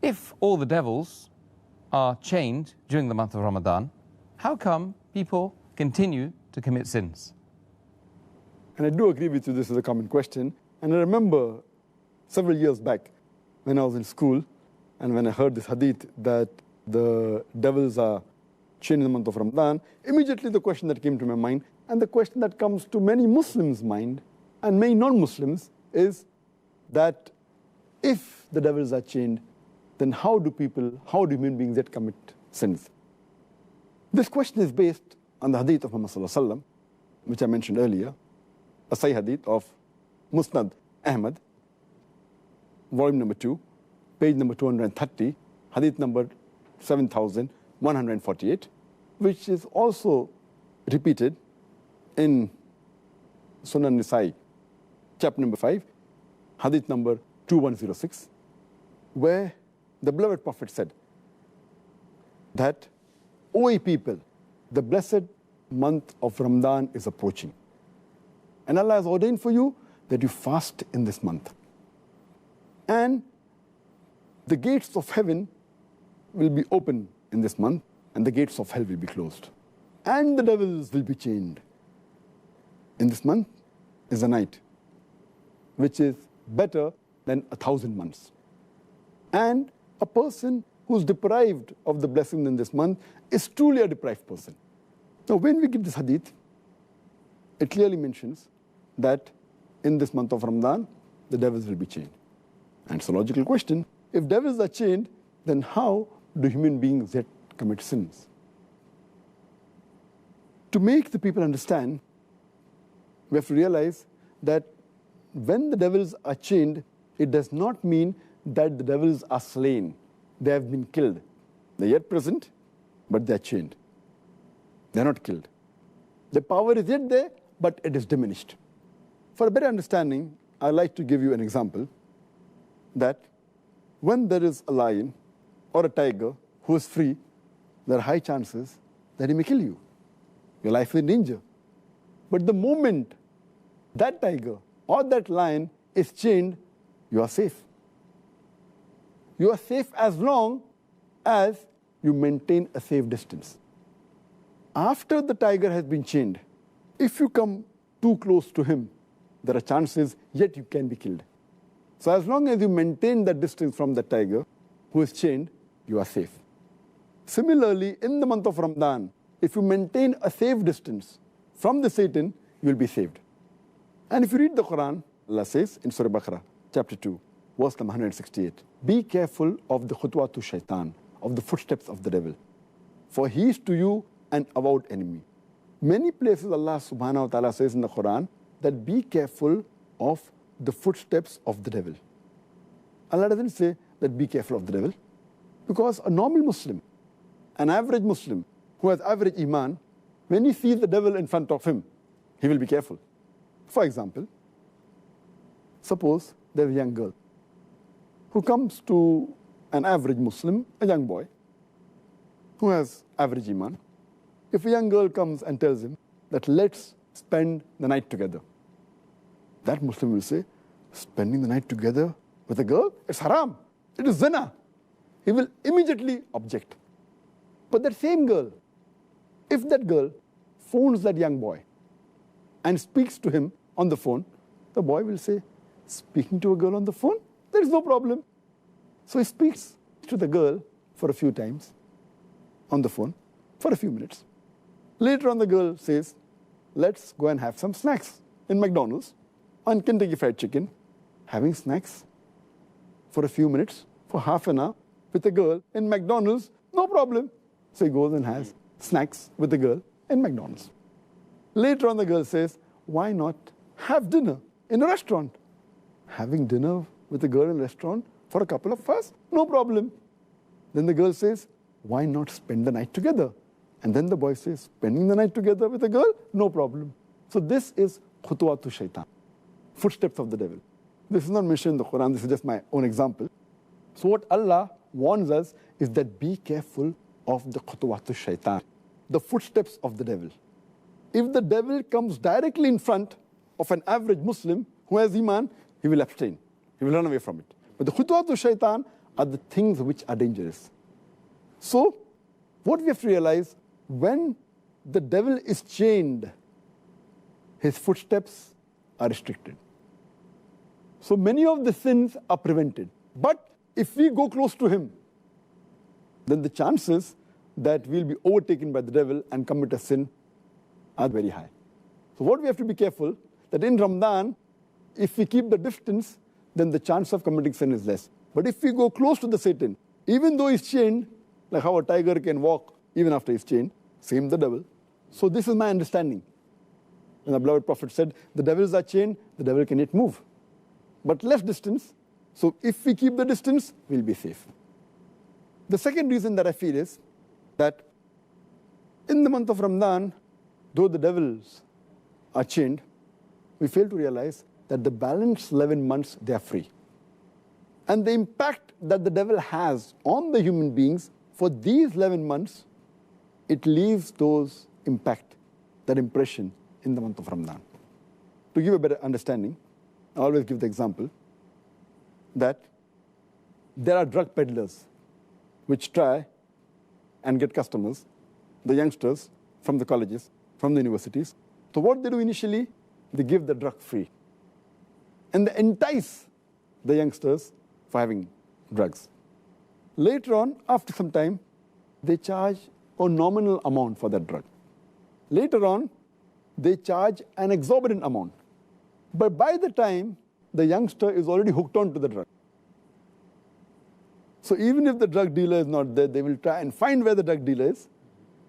If all the devils are chained during the month of Ramadan, how come people continue to commit sins? And I do agree with you, this is a common question. And I remember several years back when I was in school and when I heard this hadith that the devils are chained in the month of Ramadan, immediately the question that came to my mind, and the question that comes to many Muslims' mind and many non-Muslims, is that if the devils are chained, then how do human beings yet commit sins? This question is based on the hadith of Muhammad sallallahu alaihi wasallam, which I mentioned earlier, a Sahih hadith of Musnad Ahmad, volume number 2, page number 230, hadith number 7148, which is also repeated in Sunan Nisa'i, chapter number 5, hadith number 2106, where the beloved Prophet said that, O ye people, the blessed month of Ramadan is approaching. And Allah has ordained for you that you fast in this month. And the gates of heaven will be open in this month, and the gates of hell will be closed. And the devils will be chained. In this month is a night, which is better than 1,000 months. And a person who's deprived of the blessing in this month is truly a deprived person. Now, when we get this hadith, it clearly mentions that in this month of Ramadan, the devils will be chained. And it's a logical question. If devils are chained, then how do human beings yet commit sins? To make the people understand, we have to realize that when the devils are chained, it does not mean that the devils are slain. They have been killed. They're yet present, but they're chained. They're not killed. The power is yet there, but it is diminished. For a better understanding, I'd like to give you an example that when there is a lion or a tiger who is free, there are high chances that he may kill you. Your life is in danger. But the moment that tiger or that lion is chained, you are safe. You are safe as long as you maintain a safe distance. After the tiger has been chained, if you come too close to him, there are chances yet you can be killed. So as long as you maintain that distance from the tiger who is chained, you are safe. Similarly, in the month of Ramadan, if you maintain a safe distance from the Satan, you will be saved. And if you read the Quran, Allah says in Surah Baqarah, chapter 2, verse number 168, be careful of the khutwatu shaitan, of the footsteps of the devil, for he is to you an avowed enemy. Many places Allah subhanahu wa ta'ala says in the Quran that be careful of the footsteps of the devil. Allah doesn't say that be careful of the devil, because a normal Muslim, an average Muslim who has average iman, when he sees the devil in front of him, he will be careful. For example, suppose there's a young girl who comes to an average Muslim, a young boy, who has average iman. If a young girl comes and tells him that let's spend the night together, that Muslim will say, spending the night together with a girl, it's haram, it is zina. He will immediately object. But that same girl, if that girl phones that young boy and speaks to him on the phone, the boy will say, speaking to a girl on the phone, there is no problem. So he speaks to the girl for a few times on the phone for a few minutes. Later on, the girl says, let's go and have some snacks in McDonald's on Kentucky Fried Chicken. Having snacks for a few minutes, for half an hour, with a girl in McDonald's, no problem. So he goes and has snacks with the girl in McDonald's. Later on, the girl says, why not have dinner in a restaurant? Having dinner with a girl in a restaurant for a couple of hours, no problem. Then the girl says, why not spend the night together? And then the boy says, spending the night together with a girl, no problem. So this is khutwatu shaitan, footsteps of the devil. This is not mentioned in the Quran, this is just my own example. So what Allah warns us is that be careful of the khutwatu shaitan, the footsteps of the devil. If the devil comes directly in front of an average Muslim who has iman, he will abstain. He will run away from it. But the khutwatu shaitan are the things which are dangerous. So, what we have to realize, when the devil is chained, his footsteps are restricted. So many of the sins are prevented. But if we go close to him, then the chances that we'll be overtaken by the devil and commit a sin are very high. So what we have to be careful, that in Ramadan, if we keep the distance, then the chance of committing sin is less. But if we go close to the Satan, even though he's chained, like how a tiger can walk even after he's chained, same the devil. So this is my understanding. And the beloved Prophet said, the devils are chained, the devil can yet move. But less distance, so if we keep the distance, we'll be safe. The second reason that I feel is that in the month of Ramadan, though the devils are chained, we fail to realize that the balanced 11 months, they are free. And the impact that the devil has on the human beings for these 11 months, it leaves those impact, that impression in the month of Ramadan. To give a better understanding, I always give the example that there are drug peddlers which try and get customers, the youngsters from the colleges, from the universities. So what they do initially, they give the drug free. And they entice the youngsters for having drugs. Later on, after some time, they charge a nominal amount for that drug. Later on, they charge an exorbitant amount. But by the time, the youngster is already hooked on to the drug. So even if the drug dealer is not there, they will try and find where the drug dealer is.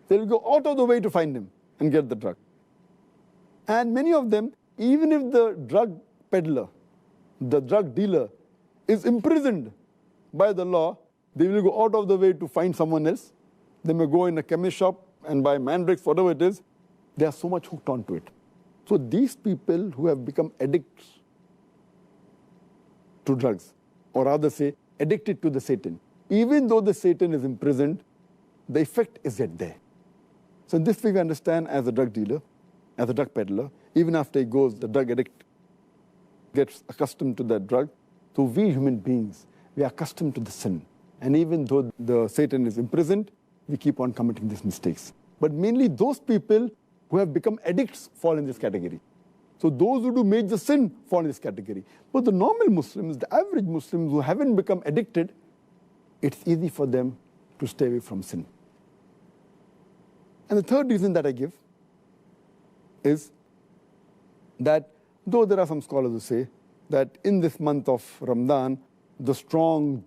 They will go out of the way to find him and get the drug. And many of them, even if the drug peddler, the drug dealer, is imprisoned by the law, they will go out of the way to find someone else. They may go in a chemist shop and buy mandrakes, whatever it is. They are so much hooked onto it. So these people who have become addicts to drugs, or rather say, addicted to the Satan, even though the Satan is imprisoned, the effect is yet there. So in this way we understand, as a drug dealer, as a drug peddler, even after he goes, the drug addict gets accustomed to that drug. So we human beings, we are accustomed to the sin. And even though the Satan is imprisoned, we keep on committing these mistakes. But mainly those people who have become addicts fall in this category. So those who do major sin fall in this category. But the normal Muslims, the average Muslims who haven't become addicted, it's easy for them to stay away from sin. And the third reason that I give is that though there are some scholars who say that in this month of Ramadan, the strong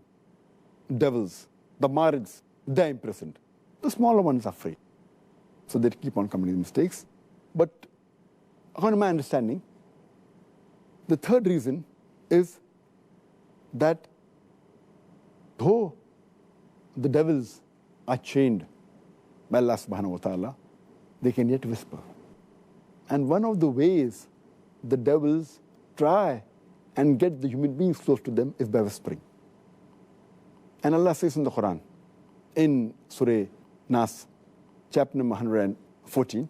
devils, the marids, they're imprisoned. The smaller ones are free. So they keep on committing mistakes. But according to my understanding, the third reason is that though the devils are chained by Allah subhanahu wa ta'ala, they can yet whisper. And one of the ways the devils try and get the human beings close to them is by whispering. And Allah says in the Quran, in Surah Nas, chapter number 114,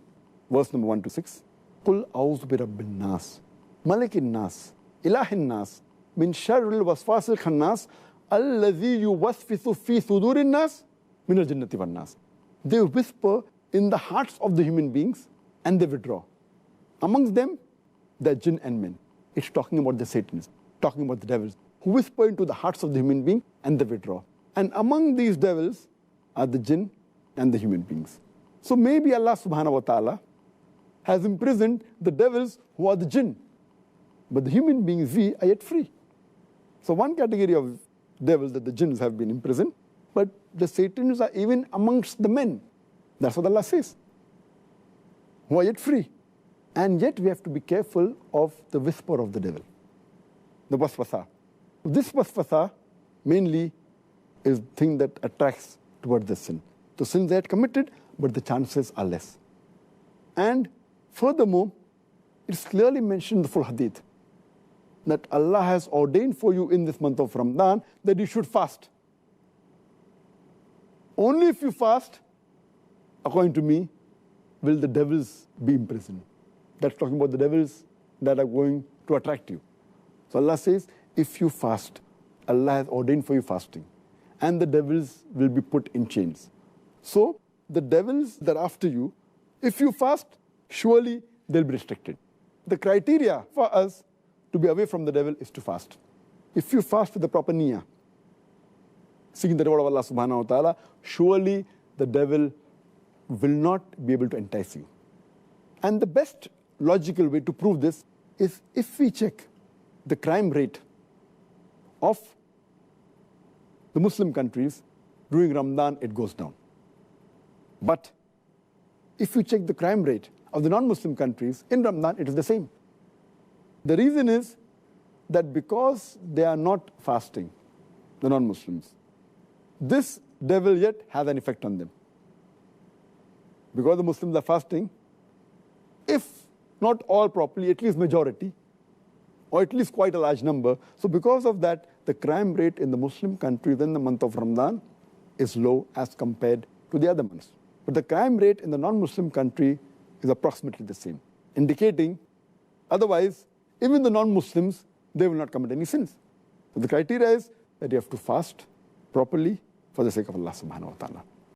verse number 1 to 6, قُلْ أَعُوذُ بِرَبِّ النَّاسِ مَلِكِ النَّاسِ إِلَهِ النَّاسِ مِنْ شَرِّ الْوَسْوَاسِ الْخَنَّاسِ الَّذِي يُوَسْوِسُ فِي صُدُورِ النَّاسِ مِنَ الْجِنَّةِ وَالنَّاسِ. They whisper in the hearts of the human beings and they withdraw. Amongst them, there are jinn and men. It's talking about the Satans, talking about the devils, who whisper into the hearts of the human being and they withdraw. And among these devils are the jinn and the human beings. So maybe Allah subhanahu wa ta'ala has imprisoned the devils who are the jinn. But the human beings, we are yet free. So one category of devils, that the jinns have been imprisoned, but the Satans are even amongst the men. That's what Allah says. Who are yet free. And yet we have to be careful of the whisper of the devil, the Waswasaa. This Waswasaa mainly is the thing that attracts towards the sin. The sins they had committed, but the chances are less. And furthermore, it's clearly mentioned in the full hadith that Allah has ordained for you in this month of Ramadan that you should fast. Only if you fast, according to me, will the devils be imprisoned. That's talking about the devils that are going to attract you. So Allah says, if you fast, Allah has ordained for you fasting. and the devils will be put in chains. So the devils that are after you, if you fast, surely they'll be restricted. The criteria for us to be away from the devil is to fast. If you fast with the proper niyyah, seeking the reward of Allah subhanahu wa ta'ala, surely the devil will not be able to entice you. And the best logical way to prove this is if we check the crime rate of the Muslim countries during Ramadan, it goes down. But if you check the crime rate of the non-Muslim countries in Ramadan, it is the same. The reason is that because they are not fasting, the non-Muslims, this devil yet has an effect on them. Because the Muslims are fasting, if not all properly, at least majority, or at least quite a large number. So because of that, the crime rate in the Muslim countries in the month of Ramadan is low as compared to the other months. But the crime rate in the non-Muslim country is approximately the same, indicating otherwise, even the non-Muslims, they will not commit any sins. So the criteria is that you have to fast properly for the sake of Allah subhanahu wa ta'ala.